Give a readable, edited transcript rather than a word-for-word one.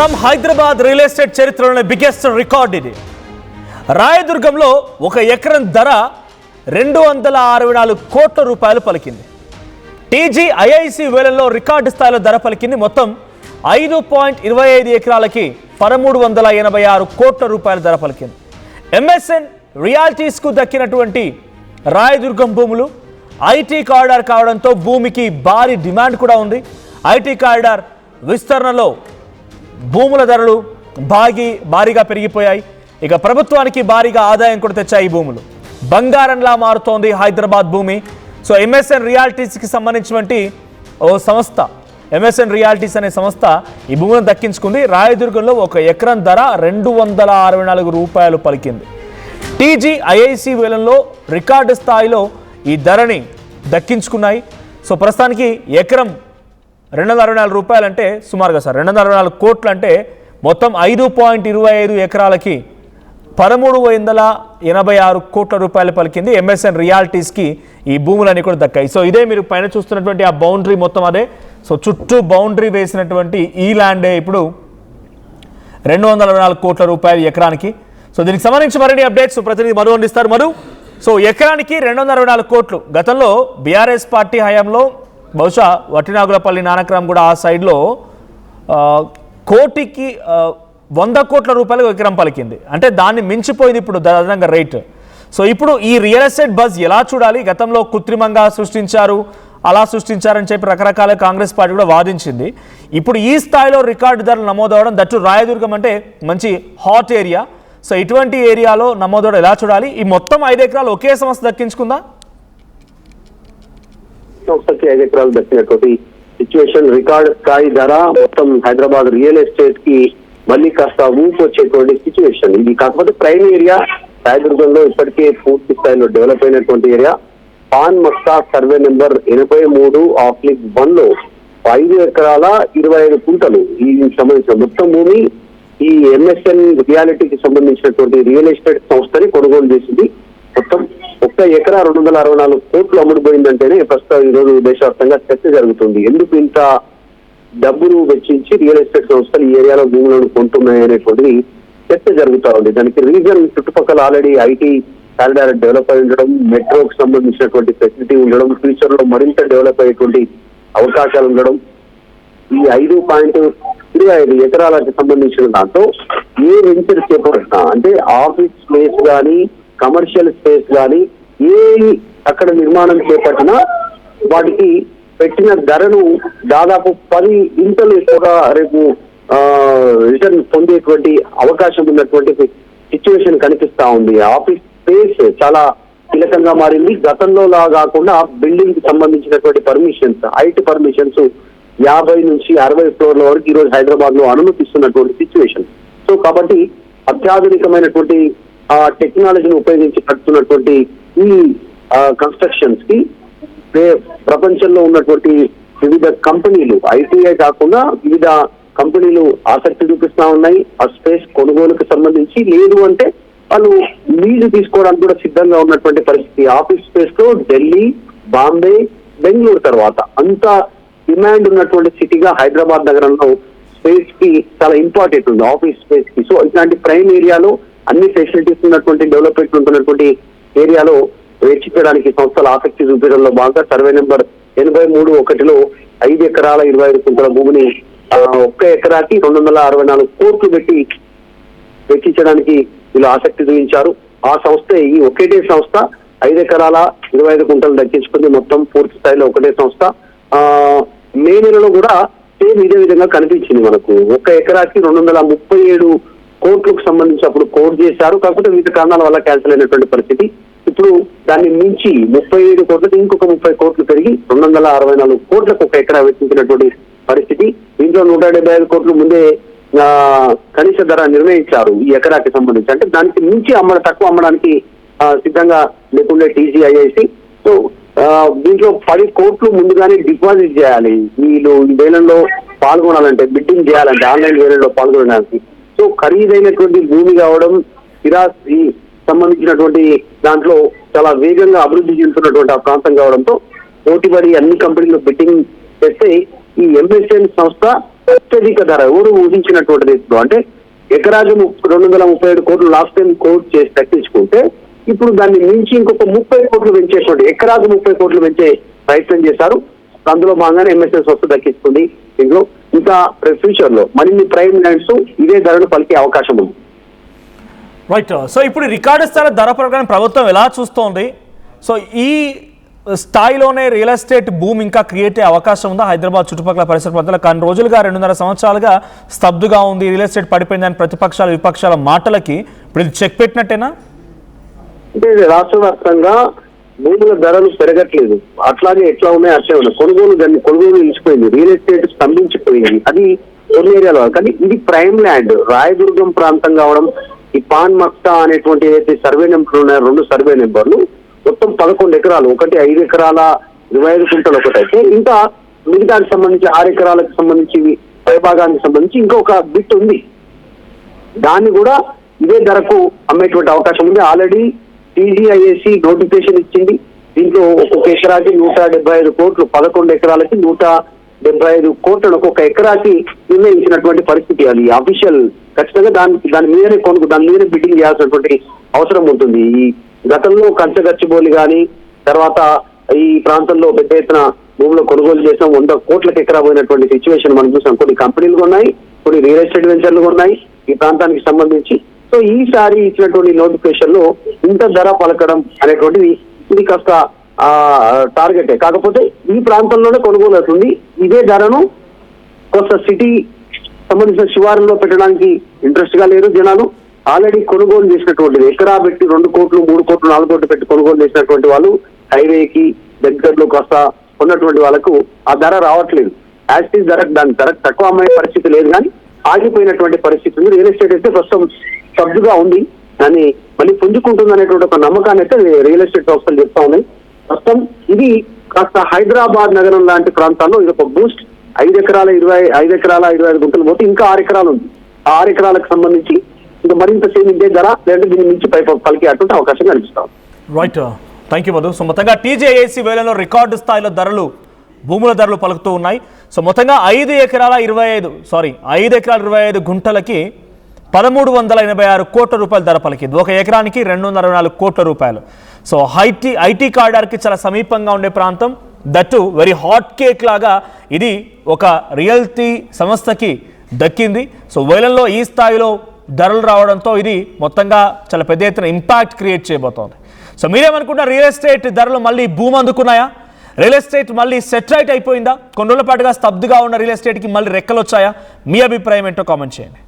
చూస్తున్నాం Hyderabad real estate చరిత్రలోనే biggest record ఇది. రాయదుర్గంలో ఒక ఎకరం ధర 264 కోట్ల రూపాయలు పలికింది. టీజీఐఐసి వేలంలో రికార్డు స్థాయిలో ధర పలికింది. మొత్తం 5.25 ఎకరాలకి 1386 కోట్ల రూపాయల ధర పలికింది. ఎంఎస్ఎన్ రియాలిటీస్కు దక్కినటువంటి రాయదుర్గం భూములు ఐటీ కారిడార్ కావడంతో భూమికి భారీ డిమాండ్ కూడా ఉంది. ఐటీ కారిడార్ విస్తరణలో భూముల ధరలు భారీగా పెరిగిపోయాయి. ఇక ప్రభుత్వానికి భారీగా ఆదాయం కూడా తెచ్చాయి. ఈ భూములు బంగారంలా మారుతోంది హైదరాబాద్ భూమి. సో ఎంఎస్ఎన్ రియాలిటీస్కి సంబంధించినటువంటి ఓ సంస్థ, ఎంఎస్ఎన్ రియాలిటీస్ అనే సంస్థ ఈ భూములను దక్కించుకుంది. రాయదుర్గంలో ఒక ఎకరం ధర 264 రూపాయలు పలికింది. టీజీఐఐసి వేలంలో రికార్డు స్థాయిలో ఈ ధరని దక్కించుకున్నాయి. సో ప్రస్తుతానికి ఎకరం 264 రూపాయలు అంటే సుమారుగా 264 కోట్లు అంటే మొత్తం 5.25 ఎకరాలకి 1386 కోట్ల రూపాయలు పలికింది. ఎంఎస్ఎన్ రియాలిటీస్కి ఈ భూములన్నీ కూడా దక్కాయి. సో ఇదే మీరు పైన చూస్తున్నటువంటి ఆ బౌండరీ మొత్తం అదే. సో చుట్టూ బౌండరీ వేసినటువంటి ఈ ల్యాండే ఇప్పుడు 264 కోట్ల రూపాయలు ఎకరానికి. సో దీనికి సంబంధించి మరిన్ని అప్డేట్స్ ప్రతినిధి మధు అందిస్తారు. మధు, సో ఎకరానికి 264 కోట్లు. గతంలో బీఆర్ఎస్ పార్టీ హయాంలో బహుశా వట్టినాగులపల్లి నానక్రామ్ కూడా ఆ సైడ్లో కోటికి 100 కోట్ల రూపాయలకు ఎకరం పలికింది. అంటే దాన్ని మించిపోయింది ఇప్పుడు అదనంగా రేట్. సో ఇప్పుడు ఈ రియల్ ఎస్టేట్ బజ్ ఎలా చూడాలి? గతంలో కృత్రిమంగా సృష్టించారు, అలా సృష్టించారని చెప్పి రకరకాల కాంగ్రెస్ పార్టీ కూడా వాదించింది. ఇప్పుడు ఈ స్థాయిలో రికార్డు ధరలు నమోదవడం, దట్టు రాయదుర్గం అంటే మంచి హాట్ ఏరియా. సో ఇటువంటి ఏరియాలో నమోదవడం ఎలా చూడాలి? ఈ మొత్తం 5 ఎకరాలు ఒకే సంస్థ దక్కించుకుందా? సంస్థకి 5 ఎకరాలు దక్కినటువంటి సిచ్యువేషన్, రికార్డు స్థాయి ధర మొత్తం హైదరాబాద్ రియల్ ఎస్టేట్ కి మళ్ళీ కాస్త ఊపు వచ్చేటువంటి సిచ్యువేషన్ ఇది. కాకపోతే ప్రైమ్ ఏరియా రాయదుర్గంలో ఇప్పటికే పూర్తి స్థాయిలో డెవలప్ అయినటువంటి ఏరియా. పాన్ మస్తా సర్వే నెంబర్ 83/1 లో 5 ఎకరాల 25 కుంటలు ఈ సంబంధించిన మొత్తం భూమి ఈ ఎంఎస్ఎన్ రియాలిటీకి సంబంధించినటువంటి రియల్ ఎస్టేట్ సంస్థని కొనుగోలు చేసింది. మొత్తం 1 ఎకరా 264 కోట్లు అమ్ముడుపోయిందంటేనే ప్రస్తుతం ఈ రోజు దేశవ్యాప్తంగా చర్చ జరుగుతుంది. ఎందుకు ఇంత డబ్బులు వెచ్చించి రియల్ ఎస్టేట్ సంస్థలు ఈ ఏరియాలో భూములను కొంటున్నాయనేటువంటిది చర్చ జరుగుతూ ఉంది. దానికి రీజన్ చుట్టుపక్కల ఆల్రెడీ ఐటీ కారిడార్ డెవలప్ అయి ఉండడం, మెట్రోకి సంబంధించినటువంటి ఫెసిలిటీ ఉండడం, ఫ్యూచర్ లో మరింత డెవలప్ అయ్యేటువంటి అవకాశాలు ఉండడం, ఈ 5.25 ఎకరాలకు సంబంధించిన దాంట్లో ఏ వెంచర్ చేపట్టినా అంటే ఆఫీస్ స్పేస్ కానీ కమర్షియల్ స్పేస్ కానీ ఏ అక్కడ నిర్మాణం చేపట్టినా వాటికి పెట్టిన ధరను దాదాపు 10 ఇంతలు ఎక్కువగా రేపు రిటర్న్ పొందేటువంటి అవకాశం ఉన్నటువంటి సిచ్యువేషన్ కనిపిస్తా ఉంది. ఆఫీస్ స్పేస్ చాలా కీలకంగా మారింది. గతంలో లా కాకుండా బిల్డింగ్ కి సంబంధించినటువంటి పర్మిషన్స్, హైట్ పర్మిషన్స్ 50 నుంచి 60 ఫ్లోర్ల వరకు ఈ రోజు హైదరాబాద్ లో అనుమతిస్తున్నటువంటి సిచ్యువేషన్. సో కాబట్టి అత్యాధునికమైనటువంటి టెక్నాలజీని ఉపయోగించి కడుతున్నటువంటి ఈ కన్స్ట్రక్షన్స్ కి ప్రపంచంలో ఉన్నటువంటి వివిధ కంపెనీలు, ఐటీఐ కాకుండా వివిధ కంపెనీలు ఆసక్తి చూపిస్తా ఉన్నాయి ఆ స్పేస్ కొనుగోలుకు సంబంధించి. లేదు అంటే వాళ్ళు లీజు తీసుకోవడానికి కూడా సిద్ధంగా ఉన్నటువంటి పరిస్థితి. ఆఫీస్ స్పేస్ లో ఢిల్లీ, బాంబే, బెంగళూరు తర్వాత అంత డిమాండ్ ఉన్నటువంటి సిటీగా హైదరాబాద్ నగరంలో స్పేస్ కి చాలా ఇంపార్టెంట్ ఉంది, ఆఫీస్ స్పేస్ కి. సో ఇట్లాంటి ప్రైమ్ ఏరియాలో అన్ని ఫెసిలిటీస్ ఉన్నటువంటి డెవలప్మెంట్ ఉంటున్నటువంటి ఏరియాలో వెచ్చించడానికి సంస్థలు ఆసక్తి చూపించడంలో భాగంగా సర్వే నెంబర్ 83/1 లో 5 ఎకరాల 25 కుంటల భూమిని 1 ఎకరాకి 264 కోట్లు పెట్టి వెచ్చించడానికి వీళ్ళు ఆసక్తి చూపించారు. ఆ సంస్థ ఈ ఒకటే సంస్థ 5 ఎకరాల 25 కుంటలు దక్కించుకుంది. మొత్తం పూర్తి స్థాయిలో ఒకటే సంస్థ. మే నెలలో కూడా సేమ్ ఇదే విధంగా కనిపించింది మనకు. 1 ఎకరాకి 237 కోట్లకు సంబంధించి అప్పుడు కోట్ చేశారు. కాకపోతే వివిధ కారణాల వల్ల క్యాన్సిల్ అయినటువంటి పరిస్థితి. ఇప్పుడు దాన్ని మించి 37 కోట్లకు ఇంకొక 30 కోట్లు పెరిగి 264 కోట్లకు 1 ఎకరా వెచ్చించినటువంటి పరిస్థితి. దీంట్లో 175 కోట్లు ముందే కనీస ధర నిర్ణయించారు ఈ ఎకరాకి సంబంధించి. అంటే దానికి మించి తక్కువ అమ్మడానికి సిద్ధంగా లేకుండే టీజీఐఐసి. సో దీంట్లో 10 కోట్లు ముందుగానే డిపాజిట్ చేయాలి వీళ్ళు ఈ వేలంలో పాల్గొనాలంటే, బిడ్డింగ్ చేయాలంటే, ఆన్లైన్ వేలంలో పాల్గొనడానికి. సో ఖరీదైనటువంటి భూమి కావడం, స్థిరాస్తి సంబంధించినటువంటి దాంట్లో చాలా వేగంగా అభివృద్ధి చెందుతున్నటువంటి ఆ ప్రాంతం కావడంతో పోటీపడి అన్ని కంపెనీలు బిడ్డింగ్ చేస్తే ఈ ఎంఎస్ఎన్ సంస్థ అత్యధిక ధర ఎవరు ఊహించినటువంటి రీతిలో అంటే ఎకరాకి 237 కోట్లు లాస్ట్ టైం కోట్ చేసి తగ్గించుకుంటే ఇప్పుడు దాన్ని మించి ఇంకొక 30 కోట్లు పెంచేటువంటి ఎకరాకు 30 కోట్లు పెంచే ప్రయత్నం చేశారు. అందులో భాగంగానే ఎంఎస్ఎస్ వస్తు దక్కిస్తుంది. దీంట్లో ఇంకా ఫ్యూచర్ లో మరిన్ని ప్రైమ్ ల్యాండ్స్ ఇదే ధరను పలికే అవకాశం ఉంది. రైట్. సో ఇప్పుడు రికార్డు స్థాయి ధర ప్రకారం ప్రభుత్వం ఎలా చూస్తోంది? సో ఈ స్థాయిలోనే రియల్ ఎస్టేట్ భూమి ఇంకా క్రియేట్ అయ్యే అవకాశం ఉందా? హైదరాబాద్ చుట్టుపక్కల పరిసర ప్రాంతాల్లో కొన్ని రోజులుగా 2.5 సంవత్సరాలుగా స్తబ్దుగా ఉంది, రియల్ ఎస్టేట్ పడిపోయిందని ప్రతిపక్షాలు విపక్షాల మాటలకి ఇప్పుడు ఇది చెక్ పెట్టినట్టేనా? అంటే రాష్ట్ర వ్యాప్తంగా భూముల ధరలు పెరగట్లేదు, అట్లాగే ఎట్లా ఉన్నాయి అట్లే ఉన్నాయి. కొనుగోలు నిలిచిపోయింది, రియల్ ఎస్టేట్ స్తంభించిపోయింది. అది కొన్ని ఏరియాలో. కానీ ఇది ప్రైమ్ ల్యాండ్ రాయదుర్గం ప్రాంతం కావడం, ఈ పాన్ మక్తా అనేటువంటి ఏదైతే సర్వే నెంబర్లు ఉన్నాయో 2 సర్వే నెంబర్లు మొత్తం 11 ఎకరాలు, ఒకటి 5 ఎకరాల 25 గుంటలు ఒకటైతే ఇంకా మిగతానికి సంబంధించి 6 ఎకరాలకు సంబంధించి పైభాగానికి సంబంధించి ఇంకొక బిట్ ఉంది. దాన్ని కూడా ఇదే ధరకు అమ్మేటువంటి అవకాశం ఉంది. ఆల్రెడీ టీజీఐఏసీ నోటిఫికేషన్ ఇచ్చింది. దీంట్లో ఒక్కొక్క ఎకరాకి 175 కోట్లు, 11 ఎకరాలకి 175 కోట్లను ఒక్కొక్క ఎకరాకి నిర్ణయించినటువంటి పరిస్థితి. అది అఫీషియల్. ఖచ్చితంగా దాని మీదనే బిడ్డింగ్ చేయాల్సినటువంటి అవసరం ఉంటుంది. ఈ గతంలో కంచగచ్చిబౌలి కానీ తర్వాత ఈ ప్రాంతంలో పెద్ద ఎత్తున భూములు కొనుగోలు చేసాం, 100 కోట్లకు ఎకరా పోయినటువంటి సిచ్యువేషన్ మనం చూసాం. కొన్ని కంపెనీలు ఉన్నాయి, కొన్ని రియల్ ఎస్టేట్ వెంచర్లు ఉన్నాయి ఈ ప్రాంతానికి సంబంధించి. సో ఈసారి ఇచ్చినటువంటి నోటిఫికేషన్ లో ఇంత ధర పలకడం అనేటువంటిది ఇది కాస్త టార్గెటే. కాకపోతే ఈ ప్రాంతంలోనే కొనుగోలు అవుతుంది. ఇదే ధరను కొంత సిటీ సంబంధించిన శివారులో పెట్టడానికి ఇంట్రెస్ట్ గా లేరు జనాలు. ఆల్రెడీ కొనుగోలు చేసినటువంటిది ఎకరా పెట్టి 2 కోట్లు 3 కోట్లు 4 కోట్లు పెట్టి కొనుగోలు చేసినటువంటి వాళ్ళు హైవేకి దగ్గరలో కాస్త ఉన్నటువంటి వాళ్ళకు ఆ ధర రావట్లేదు. యాక్సిస్ ధర దాని ధర తక్కువ అమ్మే పరిస్థితి లేదు, కానీ ఆగిపోయినటువంటి పరిస్థితి ఉంది. రియల్ ఎస్టేట్ అయితే ప్రస్తుతం సబ్దుగా ఉంది, దాన్ని మళ్ళీ పుంజుకుంటుంది అనేటువంటి ఒక నమ్మకాన్ని అయితే రియల్ ఎస్టేట్ సంస్థలు చెప్తా ఉన్నాయి. ప్రస్తుతం ఇది కాస్త హైదరాబాద్ నగరం లాంటి ప్రాంతాల్లో ఇది ఒక బూస్ట్. 5 ఎకరాల 25 గుంటలు పోతే ఇంకా 6 ఎకరాలు ఉంది. ఆ 6 ఎకరాలకు సంబంధించి ఇంకా మరింత సేమ్ ఇదే ధర లేదంటే దీని నుంచి పలికే అటువంటి అవకాశం కనిపిస్తాం. Right, thank you Madhu. So మొత్తంగా టీజేఏసీ వేలంలో రికార్డు స్థాయిలో భూముల ధరలు పలుకుతూ ఉన్నాయి. సో మొత్తంగా 5 ఎకరాల 25 గుంటలకి 1386 కోట్ల రూపాయల ధర పలికింది. 1 ఎకరానికి 264 కోట్ల రూపాయలు. సో ఐటీ కారిడార్కి చాలా సమీపంగా ఉండే ప్రాంతం, దట్టు వెరీ హాట్ కేక్ లాగా ఇది ఒక రియల్టీ సంస్థకి దక్కింది. సో వేలంలో ఈ స్థాయిలో ధరలు రావడంతో ఇది మొత్తంగా చాలా పెద్ద ఎత్తున ఇంపాక్ట్ క్రియేట్ చేయబోతోంది. సో మీరేమనుకుంటున్నారు? రియల్ ఎస్టేట్ ధరలు మళ్ళీ భూమి అందుకున్నాయా? రియల్ ఎస్టేట్ మళ్ళీ సెటిలైట్ అయిపోయిందా? కొన్ని రోజుల పాటుగా స్తబ్దుగా ఉన్న రియల్ ఎస్టేట్కి మళ్ళీ రెక్కలు వచ్చాయా? మీ అభిప్రాయం ఏంటో కామెంట్ చేయండి.